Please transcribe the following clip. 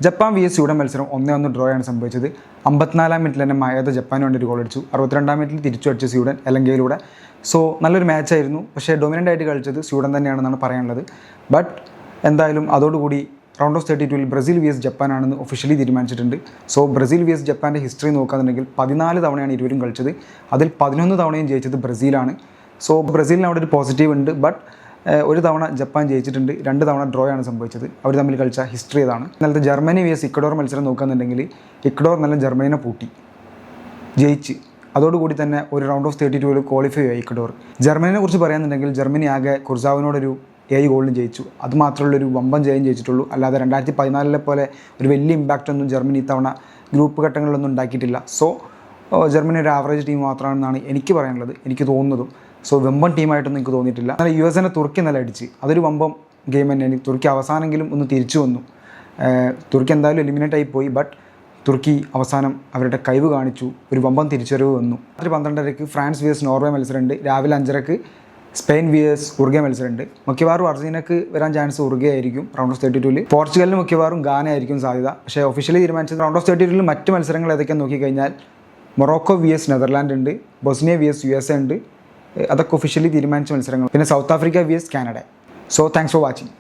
Japan vs Sweden മത്സരം 1-1 ഡ്രോയാണ് സംഭവിച്ചത്. 54-ാം മിനിറ്റിൽ തന്നെ മയത ജപ്പാന് വേണ്ടി ഒരു ഗോൾ അടിച്ചു. 62-ാം മിനിറ്റിൽ തിരിച്ചു അടിച്ചു സ്വീഡൻ എലങ്കയിലൂടെ. സോ നല്ലൊരു മാച്ചായിരുന്നു. പക്ഷേ ഡൊമിനൻ്റ് ആയിട്ട് കളിച്ചത് സ്വീഡൻ തന്നെയാണെന്നാണ് പറയാനുള്ളത്. ബട്ട് എന്തായാലും അതോടുകൂടി റൗണ്ട് ഓഫ് 32-ൽ ബ്രസീൽ vs ജപ്പാനാണെന്ന് ഒഫീഷ്യലി തീരുമാനിച്ചിട്ടുണ്ട്. സോ ബ്രസീൽ vs ജപ്പാൻ്റെ ഹിസ്റ്ററി നോക്കുകയാണെന്നുണ്ടെങ്കിൽ 14 തവണയാണ് ഇരുവരും കളിച്ചത്. അതിൽ 11 തവണയും ജയിച്ചത് ബ്രസീലാണ്. സോ ബ്രസീലിന് അവിടെ ഒരു പോസിറ്റീവ് ഉണ്ട്. ബട്ട് ഒരു തവണ ജപ്പാൻ ജയിച്ചിട്ടുണ്ട്, 2 തവണ ഡ്രോയാണ് സംഭവിച്ചത്. അവർ തമ്മിൽ കളിച്ച ഹിസ്റ്ററി അതാണ്. ഇന്നലത്തെ ജർമ്മനി vs ഇക്വഡോർ മത്സരം നോക്കുകയാണെന്നുണ്ടെങ്കിൽ ഇക്വഡോർ നല്ല ജർമ്മനിനെ പൂട്ടി ജയിച്ച് അതോടുകൂടി തന്നെ ഒരു റൗണ്ട് ഓഫ് 32-ൽ ക്വാളിഫൈ ആയി ഇക്വഡോർ. ജർമ്മനിനെ കുറിച്ച് പറയുകയാണെന്നുണ്ടെങ്കിൽ ജർമ്മനി ആകെ കുർസാവിനോടൊരു 7 ഗോളിന് ജയിച്ചു. അത് മാത്രമുള്ളൊരു വമ്പൻ ജയം ജയിച്ചിട്ടുള്ളൂ. അല്ലാതെ 2014 പോലെ ഒരു വലിയ ഇമ്പാക്റ്റ് ഒന്നും ജർമ്മനി ഇത്തവണ ഗ്രൂപ്പ് ഘട്ടങ്ങളിലൊന്നും ഉണ്ടാക്കിയിട്ടില്ല. സോ ജർമ്മനി ഒരു ആവറേജ് ടീം മാത്രമാണെന്നാണ് എനിക്ക് പറയാനുള്ളത്, എനിക്ക് തോന്നുന്നതും. സോ വമ്പൻ ടീമായിട്ടൊന്നും എനിക്ക് തോന്നിയിട്ടില്ല. എന്നാൽ US തുർക്കി നല്ല അടിച്ച് അതൊരു വമ്പം ഗെയിം തന്നെയാണ്. തുർക്കി അവസാനമെങ്കിലും ഒന്ന് തിരിച്ചു വന്നു. തുർക്കി എന്തായാലും എലിമിനേറ്റ് ആയി പോയി. ബട്ട് തുർക്കി അവസാനം അവരുടെ കഴിവ് കാണിച്ചു, ഒരു വമ്പം തിരിച്ചറിവ് വന്നു. രാത്രി 12:30-ക്ക് ഫ്രാൻസ് vs നോർവേ മത്സരമുണ്ട്. രാവിലെ 5:30-ക്ക് സ്പെയിൻ vs ഉറുഗ്വേ മത്സരമുണ്ട്. മിക്കവാറും അർജന്റീനക്ക് വരാൻ ചാൻസ് ഉറുഗ്വേ ആയിരിക്കും റൗണ്ട് ഓഫ് 32-ൽ. പോർച്ചുഗലിന് മിക്കവാറും ഗാന ആയിരിക്കും സാധ്യത. പക്ഷേ ഒഫീഷ്യലി തീരുമാനിച്ചത് റൗണ്ട് ഓഫ് 32-ൽ മറ്റ് മത്സരങ്ങൾ ഏതൊക്കെയെന്ന് നോക്കിക്കഴിഞ്ഞാൽ മൊറോക്കോ vs നെതർലാൻഡ് ഉണ്ട്, ബൊസ്നിയ vs USA ഉണ്ട്. അതൊക്കെ ഒഫീഷ്യലി തീരുമാനിച്ച മത്സരങ്ങൾ. പിന്നെ south Africa vs Canada. So thanks for watching.